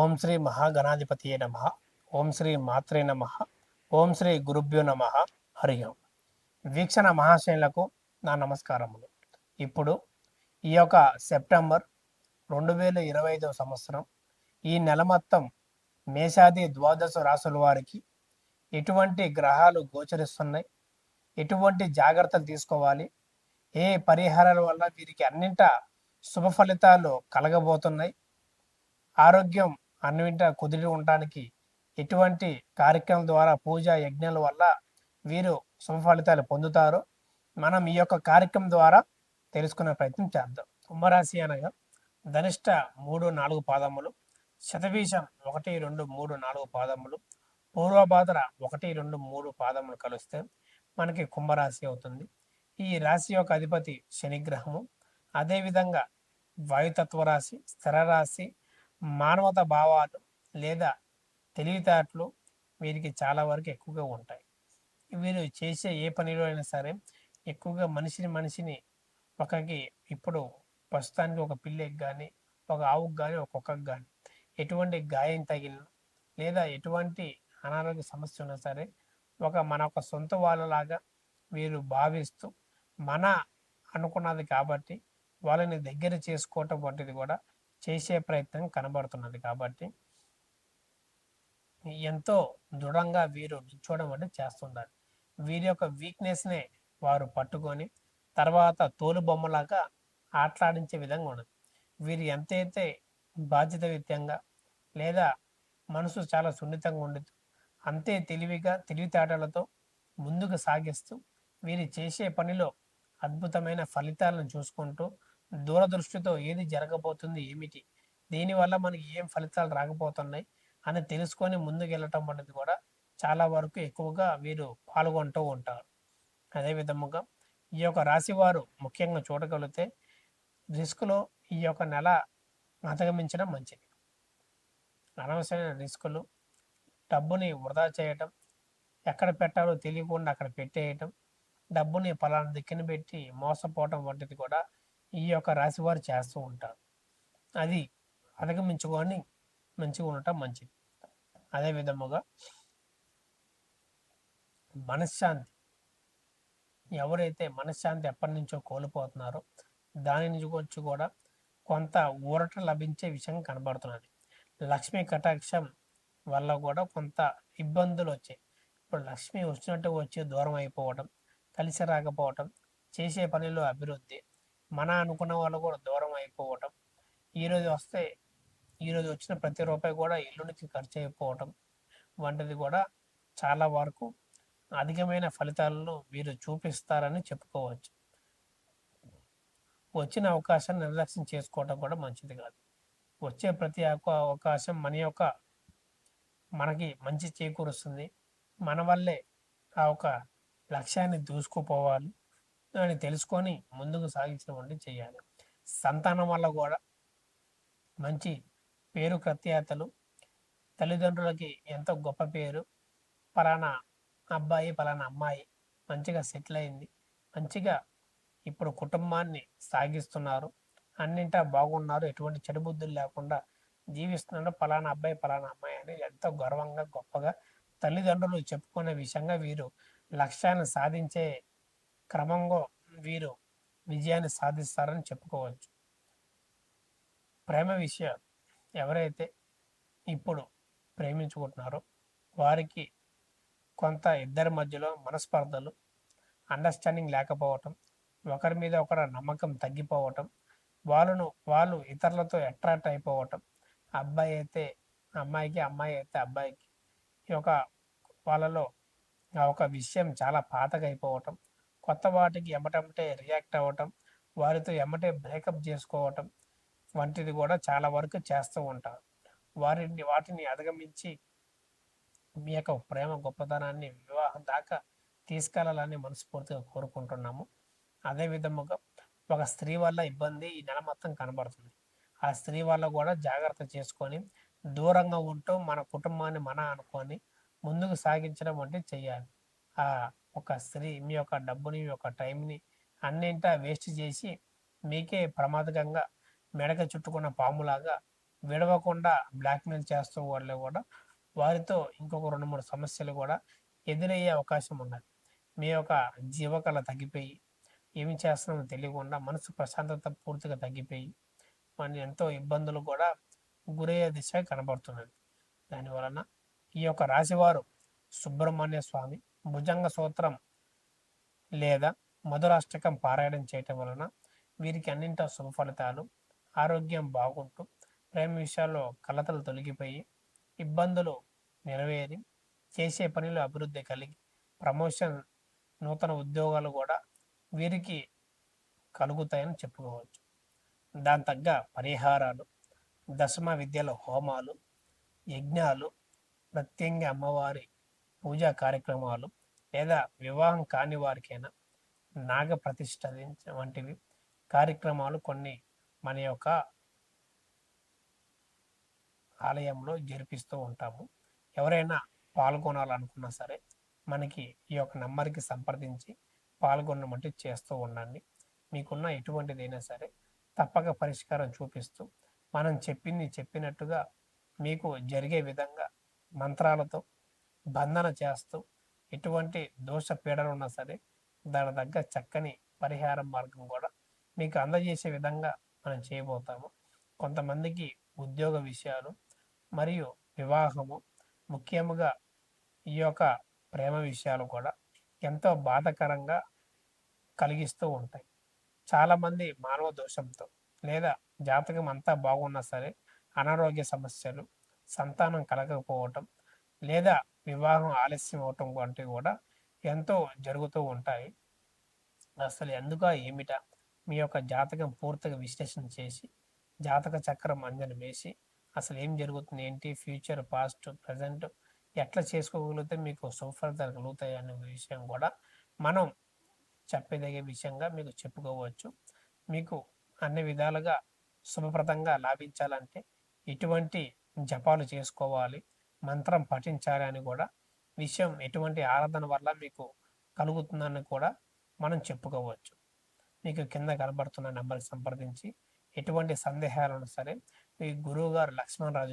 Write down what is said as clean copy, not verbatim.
ఓం శ్రీ మహాగణాధిపతియే నమ. ఓం శ్రీ మాత్రే నమ. ఓం శ్రీ గురుభ్యో నమ. హరి ఓం. వీక్షణ మహాశయులకు నా నమస్కారములు. ఇప్పుడు ఈ యొక్క సెప్టెంబర్ 2025 సంవత్సరం ఈ నెల మొత్తం మేషాది ద్వాదశ రాసుల వారికి ఎటువంటి గ్రహాలు గోచరిస్తున్నాయి, ఎటువంటి జాగ్రత్తలు తీసుకోవాలి, ఏ పరిహారాల వల్ల వీరికి అన్నింట శుభ ఫలితాలు కలగబోతున్నాయి, ఆరోగ్యం అన్నింట కుదిరి ఉండడానికి ఎటువంటి కార్యక్రమం ద్వారా పూజ యజ్ఞాల వల్ల వీరు శుభ ఫలితాలు పొందుతారో మనం ఈ యొక్క కార్యక్రమం ద్వారా తెలుసుకునే ప్రయత్నం చేద్దాం. కుంభరాశి అనగా ధనిష్ట 3-4 పాదములు, శతభీషం 1-2-3-4 పాదములు, పూర్వభాద్ర 1-2-3 పాదములు కలిస్తే మనకి కుంభరాశి అవుతుంది. ఈ రాశి యొక్క అధిపతి శనిగ్రహము. అదేవిధంగా వాయుతత్వ రాశి, స్థిర రాశి, మానవత భావాలు లేదా తెలివితేటలు వీరికి చాలా వరకు ఎక్కువగా ఉంటాయి. వీరు చేసే ఏ పనిలో అయినా సరే ఎక్కువగా మనిషిని ఒకరికి ఇప్పుడు ప్రస్తుతానికి ఒక పిల్లికి కానీ, ఒక ఆవుకు కానీ, ఒక కుక్కకు కానీ ఎటువంటి గాయం తగిలిన లేదా ఎటువంటి అనారోగ్య సమస్య ఉన్నా సరే మన ఒక సొంత వాళ్ళలాగా వీరు భావిస్తూ మన అనుకున్నది కాబట్టి వాళ్ళని దగ్గర చేసుకోవటం వంటిది కూడా చేసే ప్రయత్నం కనబడుతున్నది. కాబట్టి ఎంతో దృఢంగా వీరు నిల్చోవడం అంటే చేస్తుండాలి. వీరి యొక్క వీక్నెస్నే వారు పట్టుకొని తర్వాత తోలు బొమ్మలాగా ఆటలాడించే విధంగా ఉన్నది. వీరు ఎంతైతే బాధ్యతాయుతంగా లేదా మనసు చాలా సున్నితంగా ఉండదు అంతే తెలివితేటలతో ముందుకు సాగిస్తూ వీరు చేసే పనిలో అద్భుతమైన ఫలితాలను చూసుకుంటూ దూరదృష్టితో ఏది జరగబోతుంది, ఏమిటి, దీనివల్ల మనకి ఏం ఫలితాలు రాకపోతున్నాయి అని తెలుసుకొని ముందుకు వెళ్ళటం అనేది కూడా చాలా వరకు ఎక్కువగా వీరు పాల్గొంటూ ఉంటారు. అదేవిధముగా ఈ యొక్క రాశి వారు ముఖ్యంగా చూడగలిగితే రిస్క్లో ఈ యొక్క నెల అధిగమించడం మంచిది. అనవసరమైన రిస్కులు, డబ్బుని వృధా చేయటం, ఎక్కడ పెట్టాలో తెలియకుండా అక్కడ పెట్టేయటం, డబ్బుని పలానా దిక్కున పెట్టి మోసపోవటం వంటిది కూడా ఈ యొక్క రాశి వారు చేస్తూ ఉంటారు. అది అధిగమించుకొని మంచిగా ఉండటం మంచిది. అదే విధముగా మనశ్శాంతి, ఎవరైతే మనశ్శాంతి ఎప్పటి నుంచో కోల్పోతున్నారో దాని నుంచి కూడా కొంత ఊరట లభించే విషయం కనబడుతున్నది. లక్ష్మీ కటాక్షం వల్ల కూడా కొంత ఇబ్బందులు వచ్చాయి. ఇప్పుడు లక్ష్మి వచ్చినట్టు వచ్చి దూరం అయిపోవటం, కలిసి రాకపోవటం, చేసే పనిలో అభివృద్ధి, మన అనుకున్న వాళ్ళు కూడా దూరం అయిపోవటం, ఈరోజు వచ్చిన ప్రతి రూపాయి కూడా ఇల్లునికి ఖర్చు అయిపోవటం వంటిది కూడా చాలా వరకు అధికమైన ఫలితాలను వీరు చూపిస్తారని చెప్పుకోవచ్చు. వచ్చిన అవకాశాన్ని నిర్లక్ష్యం చేసుకోవటం కూడా మంచిది కాదు. వచ్చే ప్రతి అవకాశం మనకి మంచి చేకూరుస్తుంది. మన వల్లే ఆ ఒక లక్ష్యాన్ని దూసుకుపోవాలి అని తెలుసుకొని ముందుకు సాగించడం వంటి చేయాలి. సంతానం వల్ల కూడా మంచి పేరు ప్రఖ్యాతలు, తల్లిదండ్రులకి ఎంతో గొప్ప పేరు, పలానా అబ్బాయి పలానా అమ్మాయి మంచిగా సెటిల్ అయింది, మంచిగా ఇప్పుడు కుటుంబాన్ని సాగిస్తున్నారు, అన్నింటా బాగున్నారు, ఎటువంటి చెడు బుద్ధులు లేకుండా జీవిస్తున్నారు, పలానా అబ్బాయి పలానా అమ్మాయి అని ఎంతో గర్వంగా గొప్పగా తల్లిదండ్రులు చెప్పుకునే విషయంగా వీరు లక్ష్యాన్ని సాధించే క్రమంలో వీరు విజయాన్ని సాధిస్తారని చెప్పుకోవచ్చు. ప్రేమ విషయాలు, ఎవరైతే ఇప్పుడు ప్రేమించుకుంటున్నారో వారికి కొంత ఇద్దరి మధ్యలో మనస్పర్ధలు, అండర్స్టాండింగ్ లేకపోవటం, ఒకరి మీద ఒకరి నమ్మకం తగ్గిపోవటం, వాళ్ళు ఇతరులతో అట్రాక్ట్ అయిపోవటం, అబ్బాయి అయితే అమ్మాయికి, అమ్మాయి అయితే అబ్బాయికి వాళ్ళలో ఒక విషయం చాలా పాతగా అయిపోవటం, కొత్త వాటికి ఎమ్మటంటే రియాక్ట్ అవ్వటం, వారితో ఎమ్మటే బ్రేకప్ చేసుకోవటం వంటిది కూడా చాలా వరకు చేస్తూ ఉంటారు. వాటిని అధిగమించి మీ యొక్క ప్రేమ గొప్పతనాన్ని వివాహం దాకా తీసుకెళ్లాలని మనస్ఫూర్తిగా కోరుకుంటున్నాము. అదే విధముగా ఒక స్త్రీ వల్ల ఇబ్బంది ఈ నెల మొత్తం కనబడుతుంది. ఆ స్త్రీ వల్ల కూడా జాగ్రత్త చేసుకొని దూరంగా ఉంటూ మన కుటుంబాన్ని అనుకొని ముందుకు సాగించడం వంటివి చేయాలి. ఆ ఒక స్త్రీ మీ యొక్క డబ్బుని, మీ యొక్క టైంని అన్నింటా వేస్ట్ చేసి మీకే ప్రమాదకంగా మెడక చుట్టుకున్న పాములాగా విడవకుండా బ్లాక్మెయిల్ చేస్తూ వాళ్ళు కూడా వారితో ఇంకొక 2, 3 సమస్యలు కూడా ఎదురయ్యే అవకాశం ఉన్నది. మీ యొక్క జీవకళ తగ్గిపోయి ఏమి చేస్తున్నామో తెలియకుండా మనసు ప్రశాంతత పూర్తిగా తగ్గిపోయి మన ఎంతో ఇబ్బందులు కూడా గురయ్యే దిశ కనబడుతున్నది. దానివలన ఈ యొక్క రాశివారు సుబ్రహ్మణ్య స్వామి భుజంగ సూత్రం లేదా మధురాష్టకం పారాయణం చేయటం వలన వీరికి అన్నింటా శుభ ఫలితాలు, ఆరోగ్యం బాగుంటూ ప్రేమ విషయాల్లో కలతలు తొలగిపోయి ఇబ్బందులు నెరవేరి చేసే పనిలో అభివృద్ధి కలిగి ప్రమోషన్, నూతన ఉద్యోగాలు కూడా వీరికి కలుగుతాయని చెప్పుకోవచ్చు. దాని తగ్గ పరిహారాలు, దశమ విద్యల హోమాలు, యజ్ఞాలు, ప్రత్యంగ అమ్మవారి పూజా కార్యక్రమాలు లేదా వివాహం కాని వారికైనా నాగ ప్రతిష్ఠ వంటివి కార్యక్రమాలు కొన్ని మన యొక్క ఆలయంలో జరిపిస్తూ ఉంటాము. ఎవరైనా పాల్గొనాలనుకున్నా సరే మనకి ఈ యొక్క నంబర్కి సంప్రదించి పాల్గొనమంటే చేస్తూ ఉండండి. మీకున్న ఎటువంటిదైనా సరే తప్పక పరిష్కారం చూపిస్తూ మనం చెప్పినట్టుగా మీకు జరిగే విధంగా మంత్రాలతో బంధన చేస్తూ ఎటువంటి దోష పీడలు ఉన్నా సరే దాని తగ్గ చక్కని పరిహార మార్గం కూడా మీకు అందజేసే విధంగా మనం చేయబోతాము. కొంతమందికి ఉద్యోగ విషయాలు మరియు వివాహము, ముఖ్యముగా ఈ యొక్క ప్రేమ విషయాలు కూడా ఎంతో బాధాకరంగా కలిగిస్తూ ఉంటాయి. చాలామంది మానవ దోషంతో లేదా జాతకం అంతా బాగున్నా సరే అనారోగ్య సమస్యలు, సంతానం కలగకపోవటం లేదా వివాహం ఆలస్యం అవటం వంటివి కూడా ఎంతో జరుగుతూ ఉంటాయి. అసలు ఎందుక ఏమిటా మీ యొక్క జాతకం పూర్తిగా విశ్లేషణ చేసి జాతక చక్రం అంజనం వేసి అసలు ఏం జరుగుతుంది, ఏంటి, ఫ్యూచర్, పాస్ట్, ప్రజెంట్ ఎట్లా చేసుకోగలిగితే మీకు సుఫలితాలు కలుగుతాయి అనే విషయం కూడా మనం చెప్పదగే విషయంగా మీకు చెప్పుకోవచ్చు. మీకు అన్ని విధాలుగా శుభప్రదంగా లాభించాలంటే ఎటువంటి జపాలు చేసుకోవాలి, మంత్రం పఠించాలి అని కూడా విషయం ఎటువంటి ఆరాధన వల్ల మీకు కలుగుతుందని కూడా మనం చెప్పుకోవచ్చు. మీకు కింద కనబడుతున్న నెంబర్కి సంప్రదించి ఎటువంటి సందేహాలను సరే మీ గురువు గారు లక్ష్మణరాజు